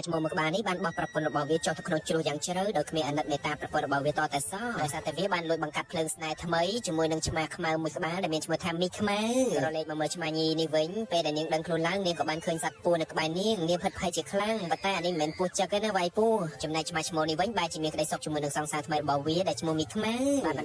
ឈ្មោះមួយក្បាលនេះបានបោះប្រពន្ធរបស់វាចុះទៅក្នុងជ្រោះយ៉ាងជ្រៅដោយគ្មានអាណិតមេត្តាប្រពន្ធរបស់វាតតែសោះដោយសារតែវាបានលួចបង្កាត់ភ្លើងស្នេហ៍ថ្មីជាមួយនឹងឆ្មាខ្មៅមួយក្បាលដែលមានឈ្មោះថាមីខ្មៅរលេខមកមើលឆ្មាញីនេះវិញពេលដែលនាងដឹងខ្លួនឡើងនាងក៏បានឃើញសត្វពស់នៅក្បែរនាងភិតភ័យជាខ្លាំងប៉ុន្តែអានេះមិនមែនពស់ចឹកទេណាវាយពស់ចំណែកឆ្មាឈ្មោះនេះវិញបែរជាមានក្តីសុខជាមួយនឹងសង្សារថ្មីរបស់វាដែលឈ្មោះមីខ្មៅ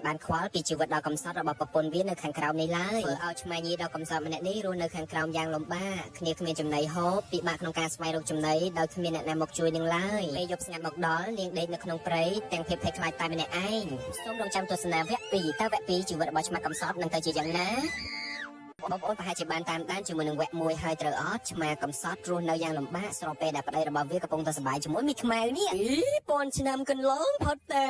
បានខ្វល់ពីជីវិតដ៏កំសត់របស់ប្រពន្ធវានៅខាងក្រោមនេះឡើយធ្វើឲ្យឆ្មាញីដ៏កំសត់ម្នាក់នេះរស់នៅខាងក្រោមយ៉ាងលំបាកគ្នាគ្មានចំណីហូបពិបាកក្នុងការស្វែងរកចំណីដោយគ្មានអ្នកណាមកជួយនឹងឡើយពេលយប់ស្ងាត់មកដល់នាងដេកនៅក្នុងព្រៃទាំងភាពភ័យខ្លាចតែម្នាក់ឯងសូមរងចាំទស្សនាវគ្គ2តើវគ្គ2ជីវិតរបស់ឆ្មាកំសត់នឹងទៅជាយ៉ាងណាបងប្អូនប្រហែលជាបានតាមដានជាមួយនឹងវគ្គ1ហើយត្រូវអត់ឆ្មាកំសត់រស់នៅយ៉ាងលំបាកស្របពេលដែលប្តីរបស់វាកំពុងតែសប្បាយជាមួយមីខ្មៅនេះពាន់ឆ្នាំកន្លងផុតទៅ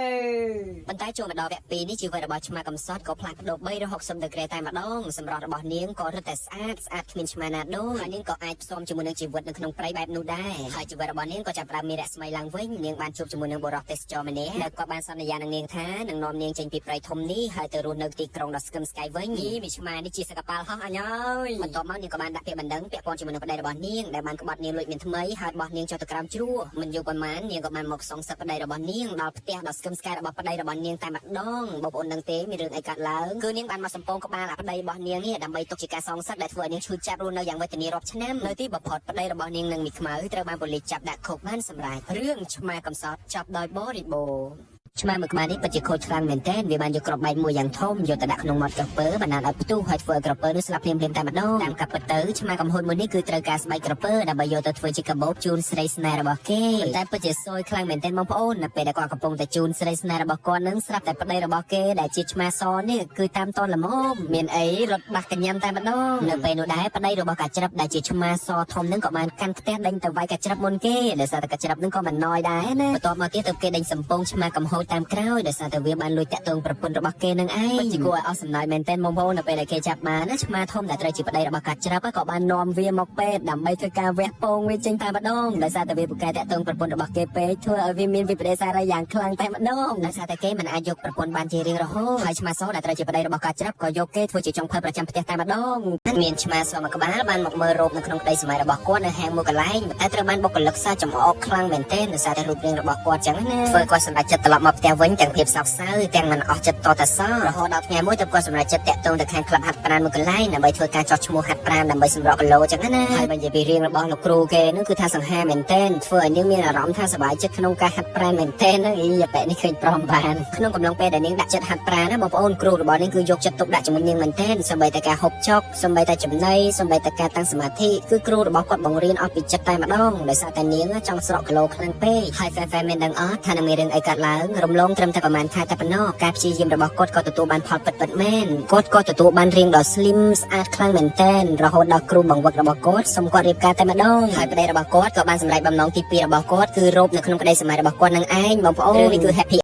ប៉ុន្តែចូលមកដល់វគ្គ2នេះជីវិតរបស់ឆ្មាកំសត់ក៏ផ្លាស់ប្ដូរ360ដឺក្រេតែម្ដងសម្រស់របស់នាងក៏រឹតតែស្អាតគ្មានឆ្មាណាដូចហើយនាងក៏អាចផ្សំជាមួយនឹងជីវិតនៅក្នុងព្រៃបែបនោះដែរហើយជីវិតរបស់នាងក៏ចាប់ផ្ដើមមានរស្មីឡើងវិញនាងបានជួបជាមួយនឹងបុរសទេសចរម្នាក់ដែលក៏បានសន្យានឹងនាងថានឹងនាំនាងចេញពីព្រៃធំនេះហើយទៅរស់នៅទីក្រុងដ៏ស្កឹមស្កៃវិញមីឆ្មានេះជាសកប៉ាល់ហោះអញហើយបន្ទាប់មកនាងក៏បានដាក់ពាក្យបណ្ដឹងពាក់ព័ន្ធជាមួយនឹងប្តីរបស់នាងដែលបានក្បត់នាងលួចមានថ្មីហើយបោះនាងចុះទៅក្រោមជ្រោះមិនយូរប៉ុន្មាននាងក៏បានមកសងសឹកប្តីរបស់នាងដល់ផ្ទះដ៏ស្កឹមស្កៃរបស់ប្តីរបស់នាងតែម្ដងបងប្អូនដឹងទេមានរឿងអីកើតឡើងគឺនាងបានមកសំពងក្បាលប្តីរបស់នាងនេះដើម្បីទុកជាការសងសឹកដែលធ្វើឲ្យនាងឈឺចាប់រស់នៅយ៉ាងវេទនារាប់ឆ្នាំនៅទីបំផុតប្តីរបស់នាងនិងមីខ្មៅត្រូវបានប៉ូលីសចាប់ដាក់គុកបានសម្រេចរឿងឆ្មាកំសត់ចាប់ដោយបរិបូរណ៍ឆ្មាមួយក្បាលនេះពិតជាខូចខ្លាំងមែនទែនវាបានយកក្របបែកមួយយ៉ាងធំយកទៅដាក់ក្នុងមាត់ក្រពើបណ្ដាលឲ្យផ្ទុះហើយធ្វើឲ្យក្រពើនោះស្លាប់ភ្លាមៗតែម្ដងតាមការពិតទៅឆ្មាកំហួតមួយនេះគឺត្រូវការស្បែកក្រពើដើម្បីយកទៅធ្វើជាកាបូបជូនស្រីស្នេហ៍របស់គេតែពិតជាសួយខ្លាំងមែនទែនបងប្អូននៅពេលដែលគាត់កំពុងតែជូនស្រីស្នេហ៍របស់គាត់នឹងស្រាប់តែប្តីរបស់គេដែលជាឆ្មាសនេះគឺតាមតនល្មមមានអីរត់បាស់កញ្ញាំតែម្ដងនៅពេលនោះដែរប្តីរបស់កាច្រឹបដែលជាឆ្មាសធំនឹងក៏បានកាន់ផ្ទះដេញទៅវាយកាច្រឹបមុនគេដោយសារតែកាច្រឹបនឹងក៏មិនណយដែរណាបន្ទាប់មកទៀតទៅគេដេញសំពងឆ្មាកំហួតតាមក្រោយដោយសារតែវាបានលួចតាក់ទងប្រពន្ធរបស់គេនឹងឯងជាគួរឲ្យអស់សំណើចមែនទែនបងប្អូននៅពេលដែលគេចាប់បានណាឆ្មាធំដែលត្រូវជាប្តីរបស់កាច្រឹបក៏បាននាំវាមកពេទ្យដើម្បីធ្វើការវះពងវាចេញតែម្ដងដោយសារតែវាពូកែតាក់ទងប្រពន្ធរបស់គេពេកធ្វើឲ្យវាមានវិប្បដិសារីយ៉ាងខ្លាំងតែម្ដងដោយសារតែគេមិនអាចយកប្រពន្ធបានជារៀងរហូតហើយឆ្មាសដែលត្រូវជាប្តីរបស់កាច្រឹបក៏យកគេធ្វើជាចុងភៅប្រចាំផ្ទះតែម្ដងមានឆ្មាសមួយក្បាលបានមកមើលរូបនៅក្នុងក្តីសម័យរបស់គាត់នៅហាងមួយកន្លែងតែត្រូវបានបុគ្គលិកសាចំអកខ្លាំងមែនទែនដោយសារតែរូបរាងរបស់គាត់ចឹងណាធ្វើគាត់សម្រេចចិត្តត្រឡប់មកផ្ទះវិញទាំងភាពសោកសៅទាំងមិនអស់ចិត្តតតែសោះរហូតដល់ថ្ងៃមួយទៅគាត់សម្រេចចិត្តតាក់ទងទៅខាងក្លឹបហាត់ប្រាណមួយកន្លែងដើម្បីធ្វើការចោះឈ្មោះហាត់ប្រាណដើម្បីសម្រកគីឡូចឹងណាហើយបើនិយាយពីរៀងរបស់លោកគ្រូគេនឹងគឺថាសង្ហាមែនទែនធ្វើឲ្យនាងមានអារម្មណ៍ថាសប្បាយចិត្តក្នុងការហាត់ប្រាណមែនទែនហ្នឹងយ៉ាបែបនេះឃើញព្រមបានក្នុងកំឡុងពេលដែលនាងដាក់ចិត្តហាត់ប្រាណណាបងប្អូនគ្រូរបស់នាងគឺយកចិត្តទុកដាក់ជាមួយនាងមែនទែនសូម្បីតែការហូបចុកសូម្បីតែចំណីសូម្បីតែការតាំងសមាធិគឺគ្រូរបស់គាត់បង្រៀនអស់ពីចិត្តតែម្ដងដោយសារតែនាងចង់ស្រកគីឡូខ្លាំងពេកហើយហ្វែមានដឹងអត់ថានឹងមានរឿងអីកើតឡើងរំលងត្រឹមតែប្រហែលខែតែប៉ុណ្ណោះការព្យាយាមរបស់គាត់ក៏ទទួលបានផលពិតមែនគាត់ក៏ទទួលបានរាងដ៏ slim ស្អាតខ្លាំងមែនទែនរហូតដល់គ្រូបង្វឹករបស់គាត់សូមគាត់រៀបការតែម្ដងហើយប្តីរបស់គាត់ក៏បានសម្រេចបំណងទី2របស់គាត់គឺរោបនៅក្នុងក្តីសម័យរបស់គាត់នឹងឯងបងប្អូននេះគឺ happy